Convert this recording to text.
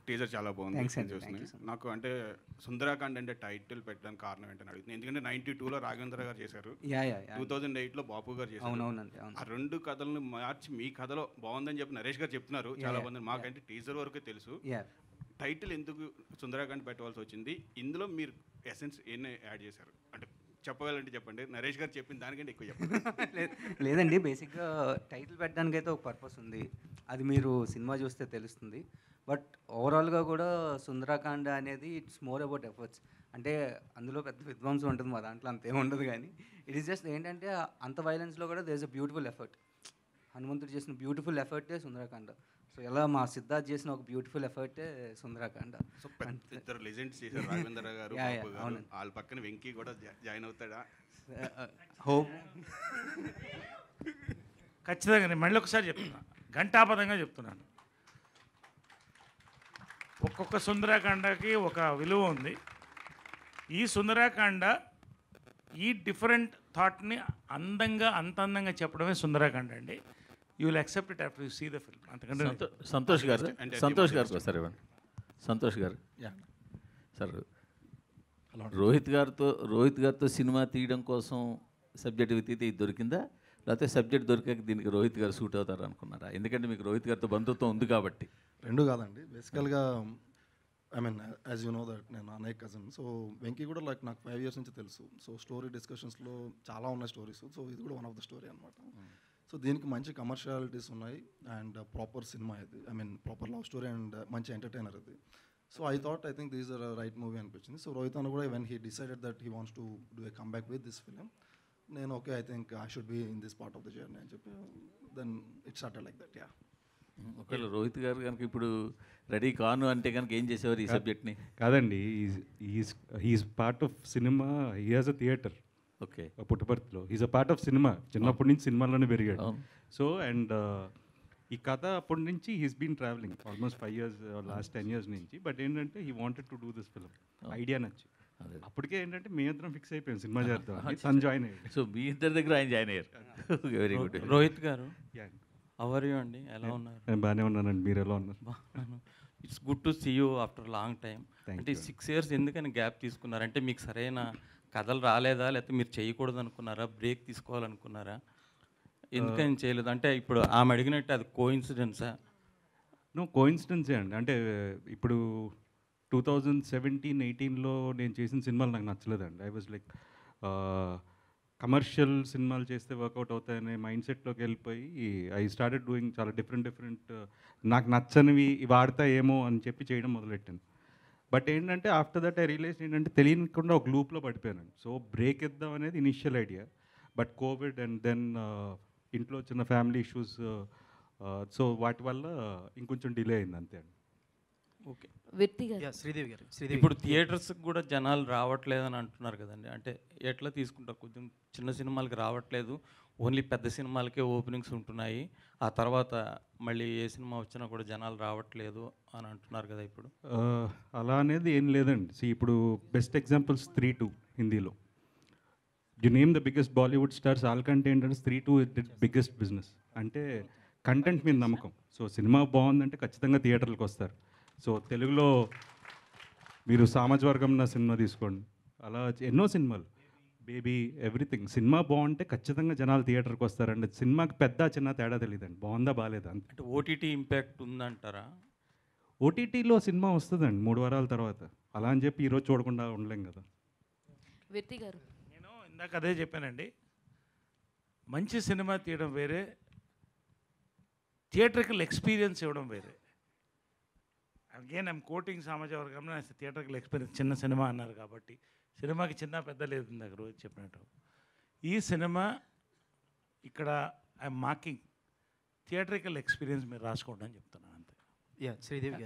Teaser చాలా బాగుంది. Thanks అండి. చూస్తున్నాను. నాకు అంటే సుందరాకాండ్ అంటే టైటిల్ పెట్టడానికి కారణం ఏంటని అడుగుతుంది. ఎందుకంటే 92లో రాఘవేంద్ర గారు చేశారు, 2008లో బాపు గారు చేశారు. అవునవునండి. ఆ రెండు కథలను మార్చి మీ కథలో బాగుందని చెప్పి నరేష్ గారు చెప్తున్నారు. చాలా బాగుంది. మాకంటే టీజర్ వరకే తెలుసు. టైటిల్ ఎందుకు సుందరాకాండ్ పెట్టవలసి వచ్చింది? ఇందులో మీరు ఎసెన్స్ ఏం యాడ్ చేశారు అంటే చెప్పగలంటే చెప్పండి. నరేష్ గారు చెప్పిన దానికంటే ఎక్కువ చెప్పండి. లేదండి, బేసిక్గా టైటిల్ పెట్టడానికి అయితే ఒక పర్పస్ ఉంది, అది మీరు సినిమా చూస్తే తెలుస్తుంది. బట్ ఓవరాల్గా కూడా సుందరాకాండ అనేది ఇట్స్ మోర్ అబౌట్ ఎఫర్ట్స్. అంటే అందులో పెద్ద విధ్వంసం ఉంటుంది, మా దాంట్లో అంతేం ఉండదు. కానీ ఇట్ ఈస్ జస్ట్ ఏంటంటే అంత వైలెన్స్లో కూడా there is a beautiful effort. హనుమంతుడు చేసిన బ్యూటిఫుల్ ఎఫర్టే సుందరాకాండ. సో ఎలా మా సిద్ధార్థ్ చేసిన ఒక బ్యూటిఫుల్ ఎఫర్టే సుందరాకాండ. సో ఇద్దరు లెజెండ్స్ చేశారు, రాఘవేంద్ర గారు, బాపు గారు. వాళ్ళ పక్కన వెంకీ కూడా జాయిన్ అవుతాడా? హోప్. ఖచ్చితంగా నేను మళ్ళీ ఒకసారి చెప్తున్నా, ఘంటాపదంగా చెప్తున్నాను. ఒక్కొక్క సుందరాకాండకి ఒక విలువ ఉంది. ఈ సుందరాకాండ ఈ డిఫరెంట్ థాట్ని అంత అందంగా చెప్పడమే సుందరాకాండ అండి. You will accept it after you see the film. అంతకంటే సంతోష్ గారు సార్ ఇవ్వండి. సంతోష్ గారు సార్, రోహిత్ గారితో సినిమా తీయడం కోసం సబ్జెక్ట్ వెతికితే ఇది దొరికిందా, లేకపోతే సబ్జెక్ట్ దొరికాక దీనికి రోహిత్ గారు సూట్ అవుతారు అనుకున్నారా? ఎందుకంటే మీకు రోహిత్ గారితో బంధుత్వం ఉంది కాబట్టి. రెండు కాదండి, బేసికల్గా I mean as you know that నేను అన్నయ్య కజిన్. సో వెంకీ కూడా లైక్ నాకు 5 years నుంచి తెలుసు. సో స్టోరీ డిస్కషన్స్లో చాలా ఉన్నాయి స్టోరీస్. సో ఇది కూడా వన్ ఆఫ్ ద స్టోరీ అనమాట. సో దీనికి మంచి కమర్షియాలిటీస్ ఉన్నాయి అండ్ ప్రాపర్ సినిమా ఇది. I mean proper love story and మంచి ఎంటర్టైనర్ ఇది. So I think this is right movie అనిపించింది. సో రోహిత్ అన్న కూడా when he decided that he wants to do a comeback with this film, నేను okay I think I should be in this part of the journey అని చెప్పి then it started like that. ఒకవేళ రోహిత్ గారు కనుక ఇప్పుడు ready కాను అంటే కనుక ఏం చేసేవారు ఈ సబ్జెక్ట్ని? కాదండి, he is part of cinema. He has a theatre. Okay, పుట్టపర్తిలో he's a part of cinema. చిన్నప్పటి నుంచి సినిమాలోనే పెరిగాడు. సో అండ్ ఈ కథ అప్పటి నుంచి he's been travelling almost 5 years, last 10 years నుంచి. బట్ ఏంటంటే he wanted to do this film. Idea నచ్చి అప్పటికే ఏంటంటే మీ ఇద్దరం ఫిక్స్ అయిపోయాం సినిమా చేద్దాం. తను జాయిన్ అయ్యాడు. సో మీ ఇద్దరి దగ్గర ఆయన జాయిన్ అయ్యారు. Very good. రోహిత్ గారు అవర్ యూ అండి, ఎలా ఉన్నారు? నేను బాగానే ఉన్నానండి, మీరు ఎలా ఉన్నారు? It's good to see you after long time. అంటే 6 years ఎందుకని గ్యాప్ తీసుకున్నారు? అంటే మీకు సరైన కథలు రాలేదా, లేకపోతే మీరు చేయకూడదు అనుకున్నారా, బ్రేక్ తీసుకోవాలనుకున్నారా, ఎందుకని చేయలేదు? అంటే ఇప్పుడు ఆమె అడిగినట్టు అది కోఇన్సిడెన్సా? నో, కోఇన్సిడెన్సే అండి. అంటే ఇప్పుడు 2017-18లో నేను చేసిన సినిమాలు నాకు నచ్చలేదండి. ఐ వాజ్ లైక్ కమర్షియల్ సినిమాలు చేస్తే వర్కౌట్ అవుతాయనే మైండ్ సెట్లోకి వెళ్ళిపోయి ఐ స్టార్టెడ్ డూయింగ్ చాలా డిఫరెంట్ నాకు నచ్చనివి వాడతా ఏమో అని చెప్పి చేయడం మొదలెట్టాను. బట్ ఏంటంటే ఆఫ్టర్ దట్ ఐ రియలైజ్ ఏంటంటే తెలియకుండా ఒక లూప్లో పడిపోయాను. సో బ్రేక్ ఇద్దాం అనేది initial idea. But covid and then ఇంట్లో చిన్న ఫ్యామిలీ ఇష్యూస్, సో వాటి వల్ల ఇంకొంచెం డిలే అయింది అంతే అండి. ఓకే, శ్రీదేవి గారు, ఇప్పుడు థియేటర్స్కి కూడా జనాలు రావట్లేదని అంటున్నారు కదండి, అంటే ఎట్లా తీసుకుంటారు? కొంచెం చిన్న సినిమాలకి రావట్లేదు, ఓన్లీ పెద్ద సినిమాలకే ఓపెనింగ్స్ ఉంటున్నాయి, ఆ తర్వాత మళ్ళీ ఏ సినిమా వచ్చినా కూడా జనాలు రావట్లేదు అని అంటున్నారు కదా ఇప్పుడు. అలా అనేది ఏం లేదండి. ఇప్పుడు బెస్ట్ ఎగ్జాంపుల్స్ 3-2 హిందీలో. You name the biggest Bollywood stars, వాళ్ళకంటే ఏంటంటే 3-2 బిగ్గెస్ట్ బిజినెస్. అంటే కంటెంట్ మీద నమ్మకం. సో సినిమా బాగుందంటే ఖచ్చితంగా థియేటర్లకు వస్తారు. సో తెలుగులో మీరు సామాజవర్గం నా సినిమా తీసుకోండి, అలా ఎన్నో సినిమాలు, బేబీ, ఎవ్రీథింగ్. సినిమా బాగుంటే ఖచ్చితంగా జనాలు థియేటర్కి వస్తారండి. సినిమాకి పెద్ద చిన్న తేడా తెలియదండి, బాగుందా బాగాలేదా అంతే. అంటే ఓటీటీ ఇంపాక్ట్ ఉందంటారా? ఓటీటీలో సినిమా వస్తుందండి 3 వారాల తర్వాత. అలా అని చెప్పి ఈరోజు చూడకుండా ఉండలేం కదా. వ్యక్తి గారు, నేను ఇందాక అదే చెప్పానండి, మంచి సినిమా తీయడం వేరే, థియేటర్కల్ ఎక్స్పీరియన్స్ ఇవ్వడం వేరే. అగైన్ ఐమ్ కోటింగ్ సమాజ వర్గంలో థియేటర్కల్ ఎక్స్పీరియన్స్. చిన్న సినిమా అన్నారు కాబట్టి సినిమాకి చిన్న పెద్ద లేదు ఇందాక రోజు చెప్పినట్టు. ఈ సినిమా ఇక్కడ ఐఎమ్ మార్కింగ్ థియేటర్కల్ ఎక్స్పీరియన్స్ మీరు రాసుకోండి అని చెప్తున్నాను అంతే. శ్రీదేవి గారు.